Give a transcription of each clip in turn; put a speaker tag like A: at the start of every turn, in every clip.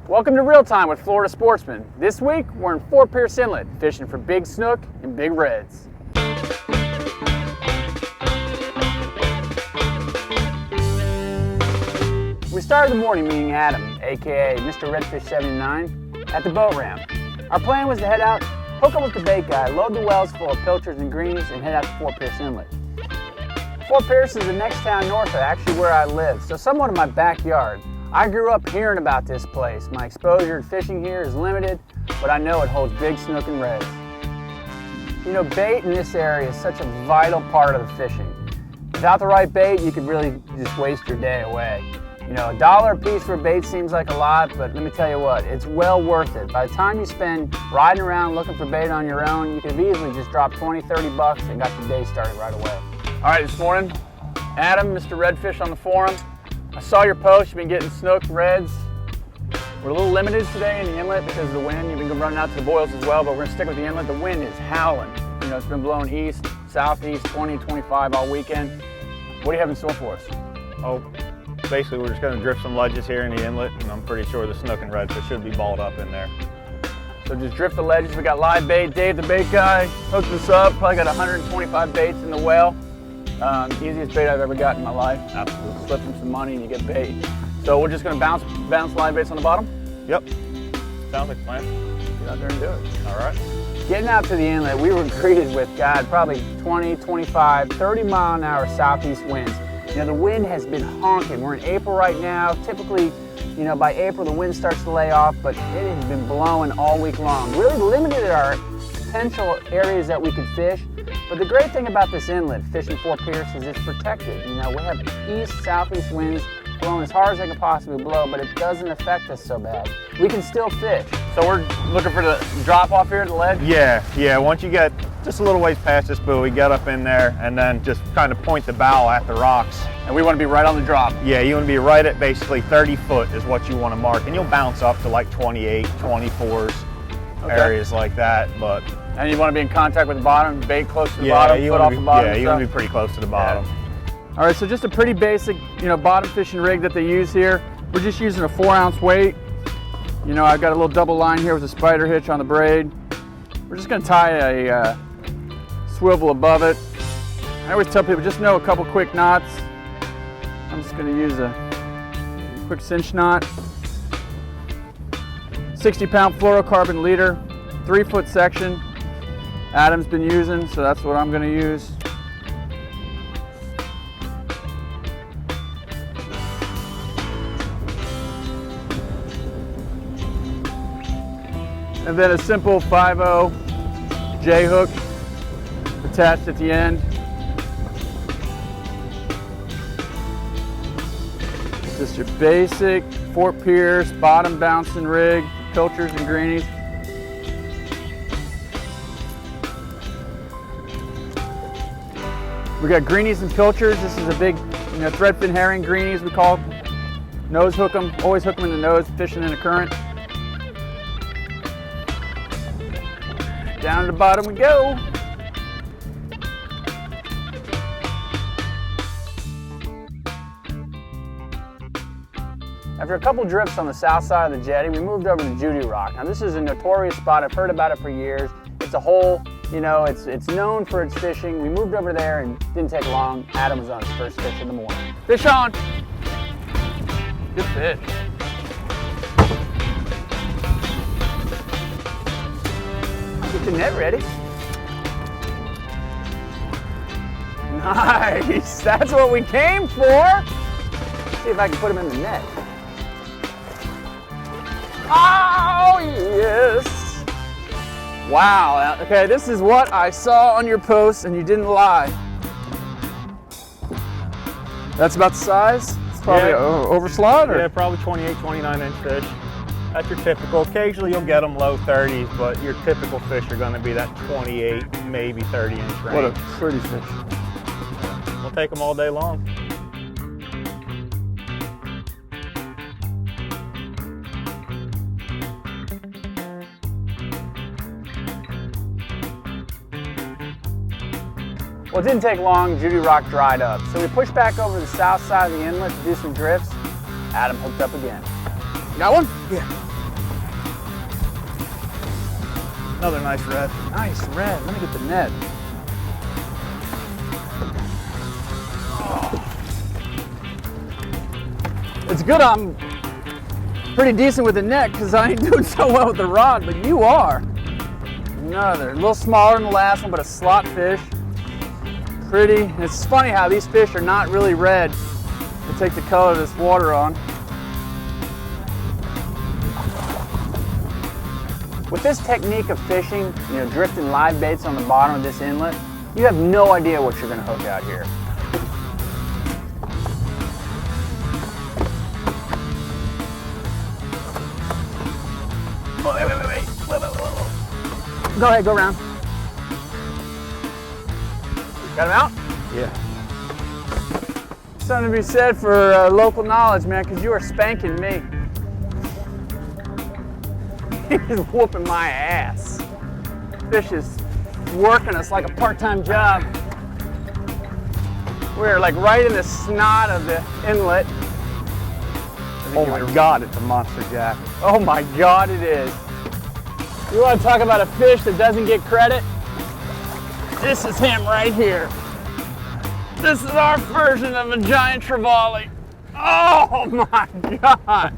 A: Welcome to Real Time with Florida Sportsman. This week, we're in Fort Pierce Inlet, fishing for big snook and big reds. We started the morning meeting Adam, aka Mr. Redfish 79, at the boat ramp. Our plan was to head out, hook up with the bait guy, load the wells full of pilchards and greenies, and head out to Fort Pierce Inlet. Fort Pierce is the next town north of actually where I live, so somewhat in my backyard. I grew up hearing about this place. My exposure to fishing here is limited, but I know it holds big snook and reds. You know, bait in this area is such a vital part of the fishing. Without the right bait, you could really just waste your day away. You know, $1 a piece for bait seems like a lot, but let me tell you what, it's well worth it. By the time you spend riding around looking for bait on your own, you could have easily just dropped 20, 30 bucks and got your day started right away. All right, this morning, Adam, Mr. Redfish on the forum. I saw your post, you've been getting snook, reds. We're a little limited today in the inlet because of the wind. You've been running out to the boils as well, but we're gonna stick with the inlet. The wind is howling. You know, it's been blowing east, southeast, 20, 25 all weekend. What do you have in store for us?
B: Oh, basically we're just gonna drift some ledges here in the inlet, and I'm pretty sure the snook and redfish should be balled up in there.
A: So just drift the ledges. We got live bait. Dave, the bait guy, hooked us up. Probably got 125 baits in the well. Easiest bait I've ever got in my life. Absolutely. Slip them some money and you get bait. So we're just gonna bounce live baits on the bottom?
B: Yep. Sounds like a plan.
A: Get out there and do it.
B: All right.
A: Getting out to the inlet, we were greeted with, God, probably 20, 25, 30 mile an hour southeast winds. You know, the wind has been honking. We're in April right now. Typically, you know, by April the wind starts to lay off, but it has been blowing all week long. Really limited our potential areas that we could fish. But the great thing about this inlet, fishing Fort Pierce, is it's protected. You know, we have east, southeast winds blowing as hard as they can possibly blow, but it doesn't affect us so bad. We can still fish. So we're looking for the drop off here at the ledge?
B: Yeah. Once you get just a little ways past this buoy, get up in there and then just kind of point the bow at the rocks.
A: And we want to be right on the drop.
B: Yeah, you want to be right at basically 30 foot is what you want to mark. And you'll bounce up to like 28, 24s, areas like that. But
A: and you want to be in contact with the bottom, bait close to the bottom, foot off the bottom.
B: Yeah, you want to be pretty close to the bottom.
A: Yeah. All right, so just a pretty basic, you know, bottom fishing rig that they use here. We're just using a 4-ounce weight. You know, I've got a little double line here with a spider hitch on the braid. We're just going to tie a swivel above it. I always tell people just know a couple quick knots. I'm just going to use a quick cinch knot. 60-pound fluorocarbon leader, 3-foot section. Adam's been using, so that's what I'm going to use. And then a simple 5/0 J hook attached at the end. Just your basic Fort Pierce bottom bouncing rig, pilchards and greenies. We got greenies and pilchards. This is a big, you know, threadfin herring greenies we call them. Nose hook them, always hook them in the nose, fishing in a current. Down to the bottom we go. After a couple drifts on the south side of the jetty, we moved over to Judy Rock. Now this is a notorious spot. I've heard about it for years. It's a hole, you know, it's known for its fishing. We moved over there and didn't take long. Adam was on his first fish in the morning. Fish on. Good fish. Get the net ready. Nice, that's what we came for. Let's see if I can put him in the net. Oh, yes. Wow, okay, this is what I saw on your post and you didn't lie. That's about the size? It's probably overslot? Or?
B: Yeah, probably 28, 29 inch fish. That's your typical. Occasionally you'll get them low 30s, but your typical fish are going to be that 28, maybe 30 inch range.
A: What a pretty fish.
B: We'll take them all day long.
A: Well, it didn't take long. Judy Rock dried up. So we pushed back over the south side of the inlet to do some drifts. Adam hooked up again. You got one?
B: Yeah. Another nice red.
A: Nice red. Let me get the net. Oh. It's good I'm pretty decent with the net because I ain't doing so well with the rod, but you are. Another, a little smaller than the last one, but a slot fish. Pretty. And it's funny how these fish are not really red to take the color of this water on. With this technique of fishing, drifting live baits on the bottom of this inlet, you have no idea what you're going to hook out here. Wait. Go ahead, go around. Got him out?
B: Yeah.
A: Something to be said for local knowledge, man, because you are spanking me. He's whooping my ass. Fish is working us like a part-time job. We're like right in the snot of the inlet. Oh my God, it's a monster jack. Oh my God, it is. You want to talk about a fish that doesn't get credit? This is him right here. This is our version of a giant trevally. Oh my God.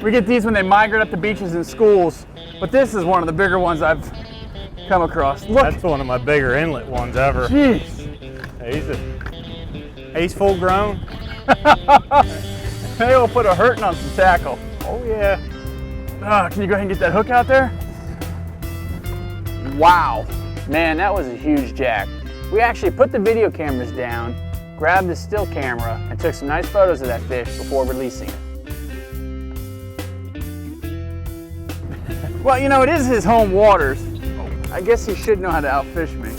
A: We get these when they migrate up the beaches in schools, but this is one of the bigger ones I've come across. Look.
B: That's one of my bigger inlet ones ever.
A: Jeez.
B: He's full grown.
A: Maybe we'll put a hurting on some tackle.
B: Oh yeah.
A: Can you go ahead and get that hook out there? Wow. Man, that was a huge jack. We actually put the video cameras down, grabbed the still camera, and took some nice photos of that fish before releasing it. Well, it is his home waters. I guess he should know how to outfish me.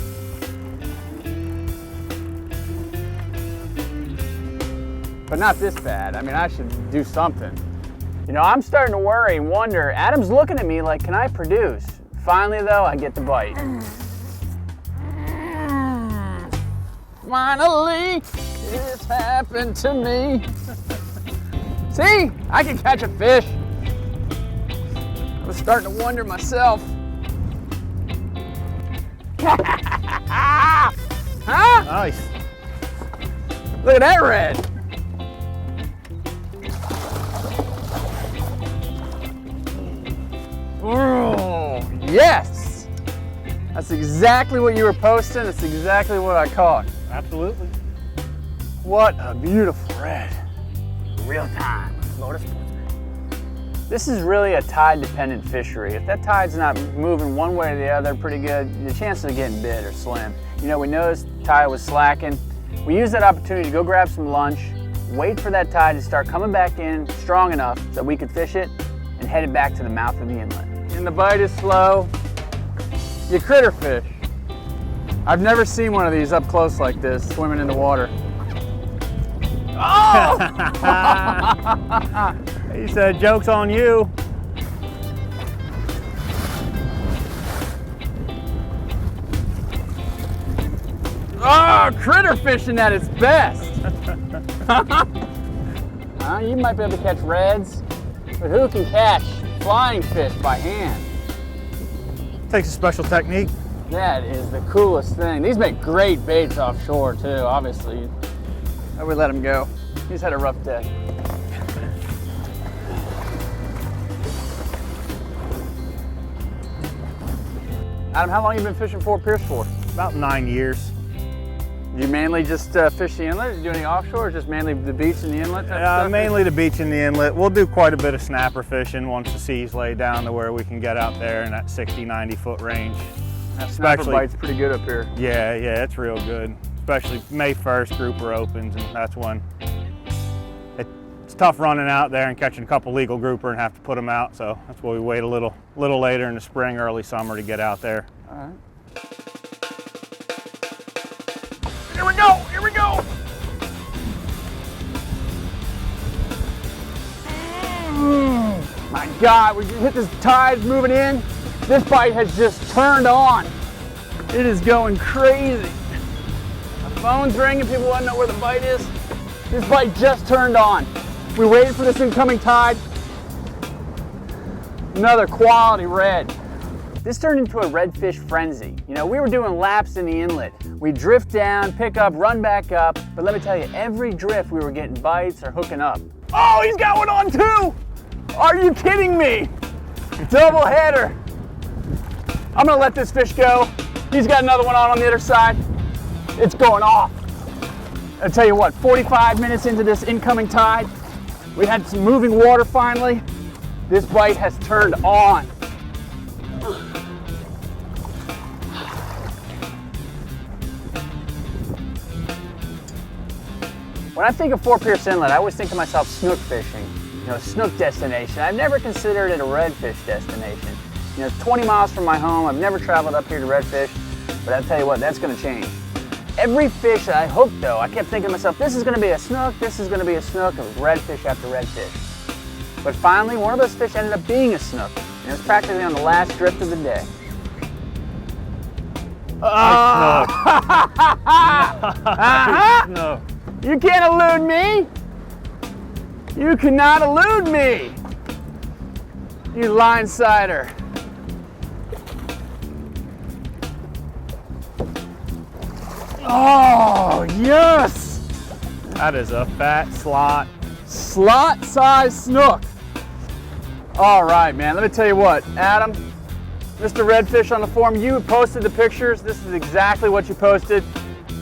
A: But not this bad. I mean, I should do something. I'm starting to worry and wonder. Adam's looking at me like, can I produce? Finally, though, I get the bite. Finally, it's happened to me. See, I can catch a fish. I was starting to wonder myself. Huh?
B: Nice.
A: Look at that red. Oh, yes. That's exactly what you were posting. That's exactly what I caught.
B: Absolutely.
A: What a beautiful red. Real time. Florida sportsman. This is really a tide-dependent fishery. If that tide's not moving one way or the other pretty good, the chances of getting bit are slim. We noticed the tide was slacking. We used that opportunity to go grab some lunch, wait for that tide to start coming back in strong enough so we could fish it, and headed back to the mouth of the inlet. And the bite is slow. You critter fish. I've never seen one of these up close like this, swimming in the water. Oh!
B: He said, joke's on you.
A: Oh, critter fishing at its best. You might be able to catch reds, but who can catch flying fish by hand?
B: Takes a special technique.
A: That is the coolest thing. These make great baits offshore too, obviously. I would let him go. He's had a rough day. Adam, how long have you been fishing Fort Pierce for?
B: About 9 years.
A: You mainly just fish the inlet? Do you do any offshore or just mainly the beach and the inlet type stuff?
B: Mainly the beach and the inlet. We'll do quite a bit of snapper fishing once the seas lay down to where we can get out there in that 60, 90 foot range.
A: That snapper bite's pretty good up here.
B: Yeah, it's real good. Especially May 1st, grouper opens, and that's when it's tough running out there and catching a couple legal grouper and have to put them out. So that's why we wait a little later in the spring, early summer to get out there.
A: All right. Here we go, here we go. My God, we hit this tide moving in. This bite has just turned on. It is going crazy. My phone's ringing, people want to know where the bite is. This bite just turned on. We waited for this incoming tide. Another quality red. This turned into a redfish frenzy. You know, we were doing laps in the inlet. We drift down, pick up, run back up, but let me tell you, every drift we were getting bites or hooking up. Oh, he's got one on too! Are you kidding me? Double header. I'm gonna let this fish go. He's got another one on the other side. It's going off. I'll tell you what, 45 minutes into this incoming tide, we had some moving water finally. This bite has turned on. When I think of Fort Pierce Inlet, I always think to myself snook fishing, you know, snook destination. I've never considered it a redfish destination. You know, it's 20 miles from my home. I've never traveled up here to redfish, but I'll tell you what, that's gonna change. Every fish that I hooked though, I kept thinking to myself, this is gonna be a snook, this is gonna be a snook. It was redfish after redfish. But finally, one of those fish ended up being a snook. And it was practically on the last drift of the day.
B: No.
A: You can't elude me. You cannot elude me. You linesider. Oh, yes.
B: That is a fat slot.
A: Slot size snook. All right, man, let me tell you what, Adam, Mr. Redfish on the forum, you posted the pictures. This is exactly what you posted.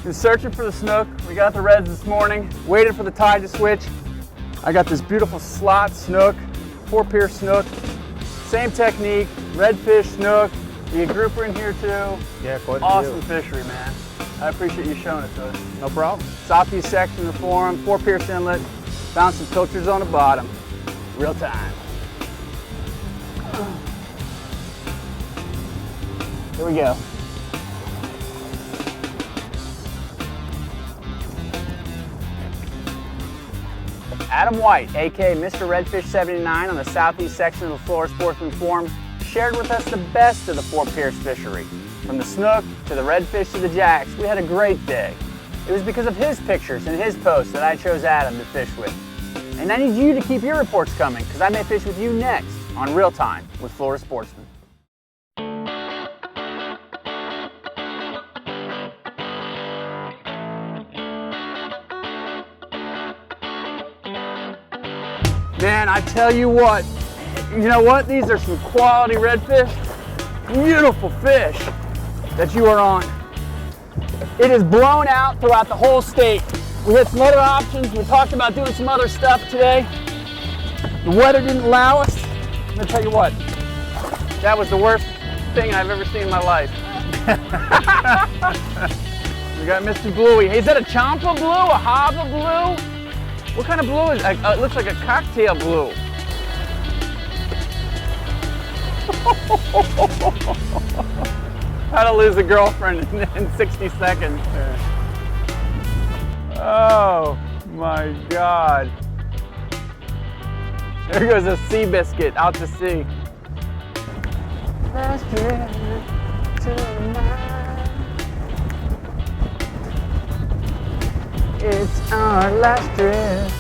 A: Been searching for the snook. We got the reds this morning, waited for the tide to switch. I got this beautiful slot snook, Fort Pierce snook. Same technique, redfish snook. You get grouper in here too.
B: Yeah, quite a
A: Awesome
B: few.
A: fishery, man. I appreciate you showing it to us.
B: No problem.
A: Southeast section of the forum, Fort Pierce Inlet. Found some pilchards on the bottom. Real time. Here we go. Adam White, aka Mr. Redfish 79 on the southeast section of the Florida Sportsman Forum, shared with us the best of the Fort Pierce fishery. From the snook to the redfish to the jacks, we had a great day. It was because of his pictures and his posts that I chose Adam to fish with. And I need you to keep your reports coming, because I may fish with you next on Real Time with Florida Sportsman. Man, I tell you what, you know what? These are some quality redfish. Beautiful fish that you are on. It is blown out throughout the whole state. We had some other options. We talked about doing some other stuff today. The weather didn't allow us. I'm gonna tell you what, that was the worst thing I've ever seen in my life. We got Mr. Bluey. Is that a Champa blue, a Hava blue? What kind of blue is it? It looks like a cocktail blue. How to lose a girlfriend in 60 seconds. Oh my God. There goes a sea biscuit out to sea. Last drift tonight. It's our last drift.